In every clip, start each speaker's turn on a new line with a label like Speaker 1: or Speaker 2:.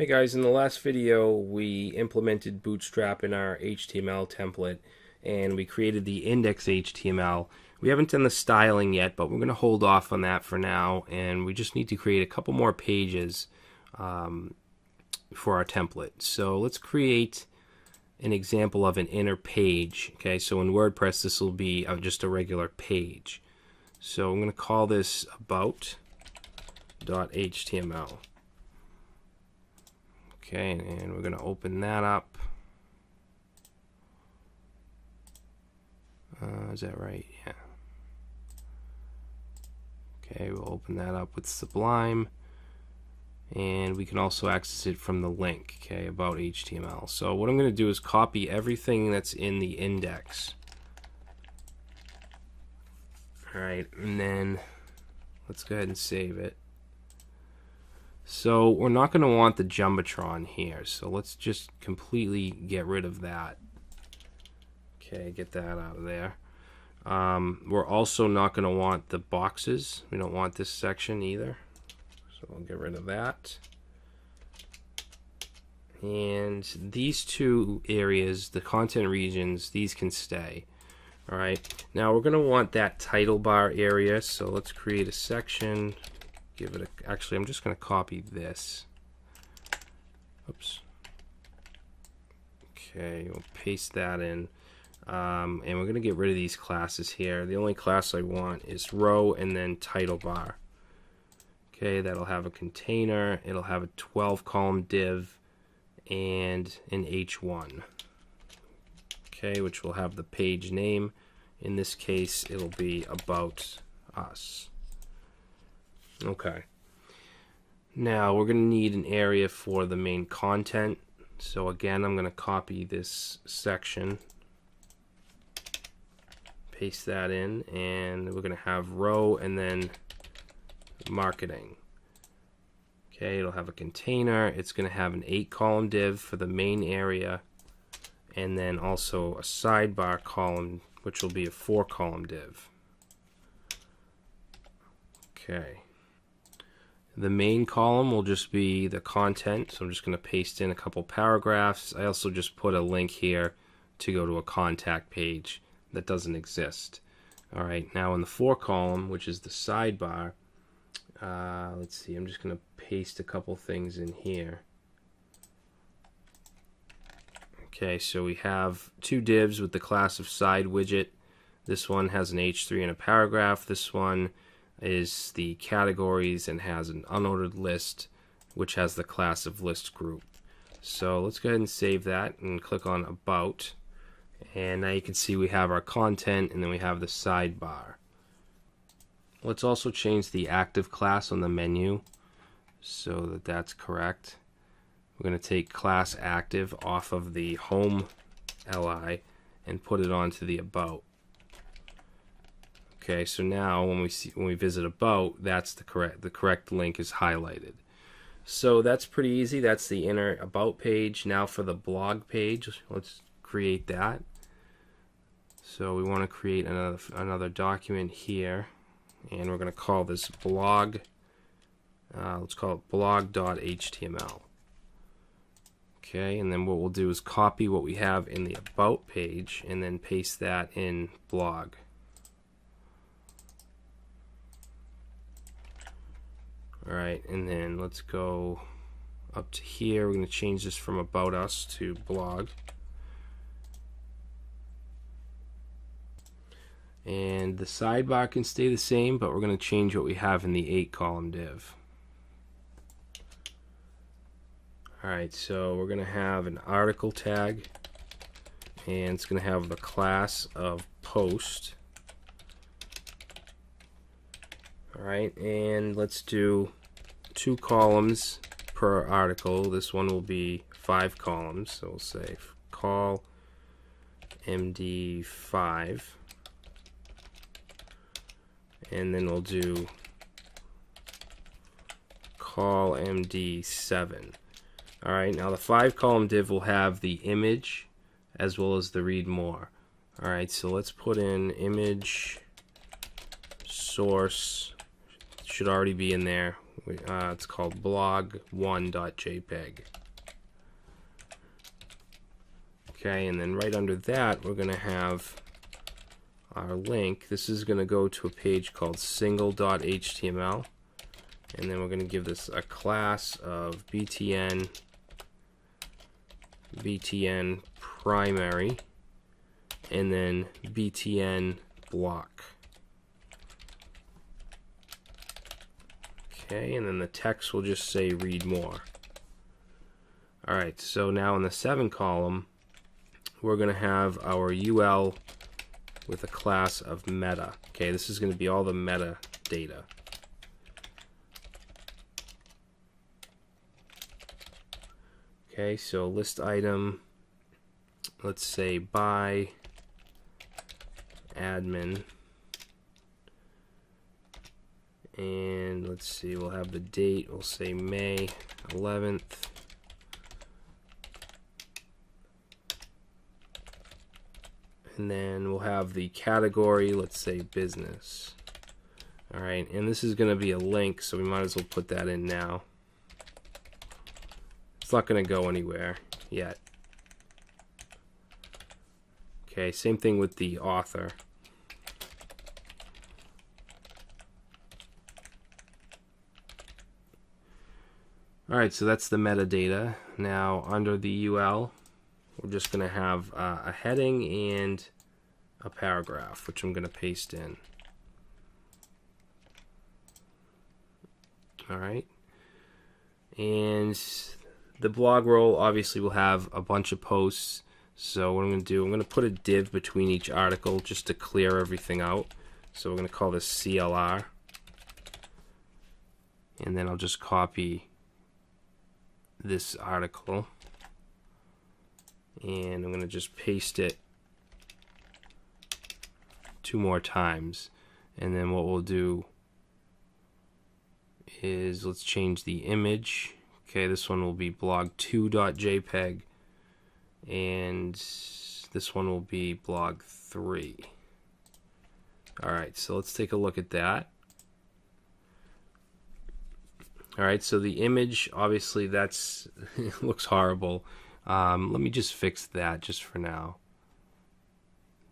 Speaker 1: Hey guys, in the last video we implemented Bootstrap in our HTML template and we created the index HTML. We haven't done the styling yet, but we're going to hold off on that for now, and we just need to create a couple more pages for our template. So let's create an example of an inner page. Okay, so in WordPress this will be just a regular page. So I'm going to call this about.html. Okay, and we're going to open that up. Is that right? Yeah. Okay, we'll open that up with Sublime, and we can also access it from the link, okay, about HTML. So what I'm going to do is copy everything that's in the index. Alright, and then let's go ahead and save it. So we're not going to want the Jumbotron here, so let's just completely get rid of that. Okay, get that out of there. We're also not going to want the boxes. We don't want this section either, so we'll get rid of that. And these two areas, the content regions, these can stay. Alright, now we're going to want that title bar area, so let's create a section. Give it a, actually, I'm just going to copy this. Oops. Okay, we'll paste that in. And we're going to get rid of these classes here. The only class I want is row and then title bar. Okay, that'll have a container. It'll have a 12-column div and an H1. Okay, which will have the page name. In this case, it'll be about us. Okay. Now we're going to need an area for the main content. So again, I'm going to copy this section, paste that in, and we're going to have row and then marketing. Okay, it'll have a container. It's going to have an 8-column div for the main area, and then also a sidebar column, which will be a 4-column div. Okay. The main column will just be the content, so I'm just going to paste in a couple paragraphs. I also just put a link here to go to a contact page that doesn't exist. Alright, now in the 4-column, which is the sidebar, let's see, I'm just going to paste a couple things in here. Okay, so we have two divs with the class of side widget. This one has an H3 and a paragraph. This one is the categories and has an unordered list, which has the class of list group. So let's go ahead and save that and click on about, and now you can see we have our content and then we have the sidebar. Let's also change the active class on the menu so that that's correct. We're going to take class active off of the home li and put it onto the about. Okay, so now when we visit about, that's the correct link is highlighted. So that's pretty easy. That's the inner about page. Now for the blog page, let's create that. So we want to create another document here, and we're going to call this blog. Let's call it blog.html. Okay, and then what we'll do is copy what we have in the about page and then paste that in blog. Alright, and then let's go up to here. We're going to change this from about us to blog. And the sidebar can stay the same, but we're going to change what we have in the 8-column div. Alright, so we're going to have an article tag, and it's going to have the class of post. Alright, and let's do 2 columns per article. This one will be 5 columns, so we'll say call MD5, and then we'll do call MD7. Alright, now the 5-column div will have the image as well as the read more. Alright, so let's put in image source. Should already be in there. It's called blog1.jpg. Okay, and then right under that, we're going to have our link. This is going to go to a page called single.html, and then we're going to give this a class of btn primary, and then btn block. Okay, and then the text will just say read more. Alright, so now in the 7 column, we're going to have our UL with a class of meta. Okay, this is going to be all the meta data. Okay, so list item, let's say by admin, and let's see, we'll have the date, we'll say May 11th. And then we'll have the category, let's say business. Alright, and this is going to be a link, so we might as well put that in now. It's not going to go anywhere yet. Okay, same thing with the author. Alright, so that's the metadata. Now under the UL, we're just going to have a heading and a paragraph, which I'm going to paste in. Alright, and the blog role obviously will have a bunch of posts. So what I'm going to do, I'm going to put a div between each article just to clear everything out. So we're going to call this CLR. And then I'll just copy this article. And I'm going to just paste it 2 more times. And then what we'll do is let's change the image. Okay, this one will be blog2.jpg, and this one will be blog3. Alright, so let's take a look at that. Alright, so the image, obviously that's it looks horrible. Let me just fix that just for now.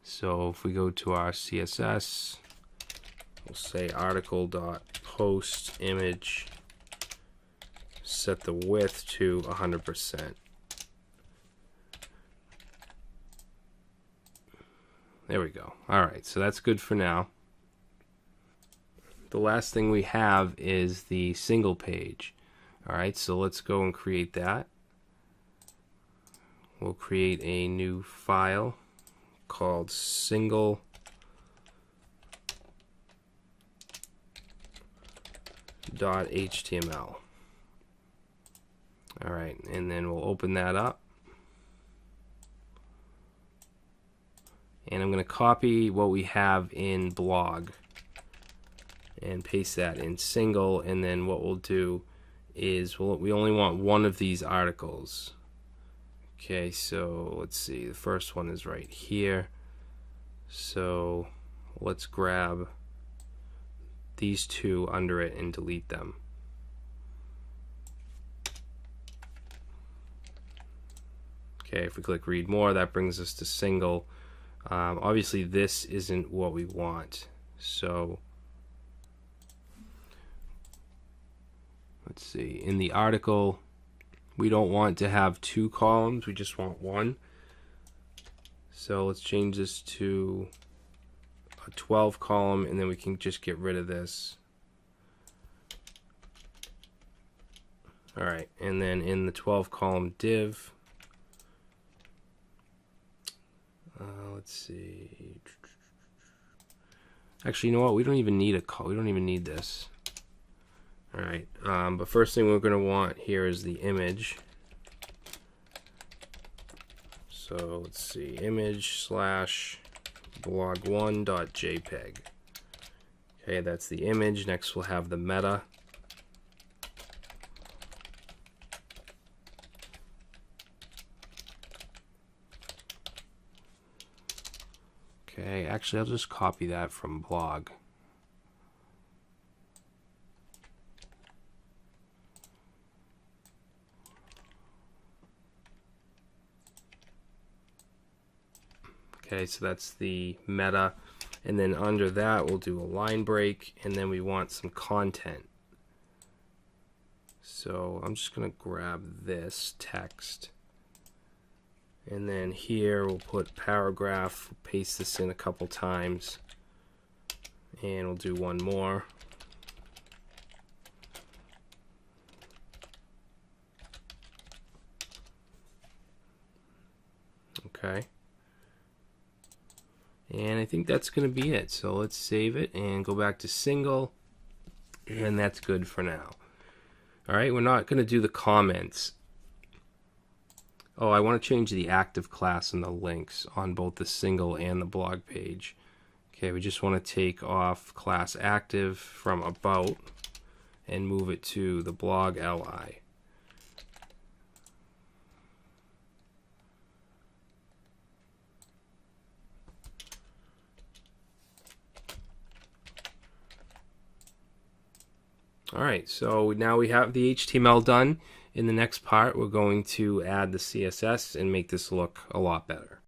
Speaker 1: So if we go to our CSS, we'll say article.post image, set the width to 100%. There we go. Alright, so that's good for now. The last thing we have is the single page. Alright, so let's go and create that. We'll create a new file called single.html. Alright, and then we'll open that up. And I'm going to copy what we have in blog and paste that in single, and then what we'll do is we only want one of these articles. Okay, so let's see, the first one is right here. So let's grab these 2 under it and delete them. Okay, if we click read more, that brings us to single. Obviously this isn't what we want, so let's see, in the article we don't want to have 2 columns, we just want 1. So let's change this to a 12 column, and then we can just get rid of this. Alright, and then in the 12 column div, let's see. Actually, you know what? We don't even need a call. We don't even need this. All right. But first thing we're going to want here is the image. So let's see. Image / blog1.jpg. Okay, that's the image. Next, we'll have the meta. Okay, actually I'll just copy that from blog. Okay, so that's the meta. And then under that, we'll do a line break, and then we want some content. So I'm just going to grab this text. And then here we'll put paragraph, paste this in a couple times. And we'll do one more. Okay. And I think that's going to be it. So let's save it and go back to single. And that's good for now. Alright, we're not going to do the comments. Oh, I want to change the active class and the links on both the single and the blog page. Okay, we just want to take off class active from about and move it to the blog li. Alright, so now we have the HTML done. In the next part, we're going to add the CSS and make this look a lot better.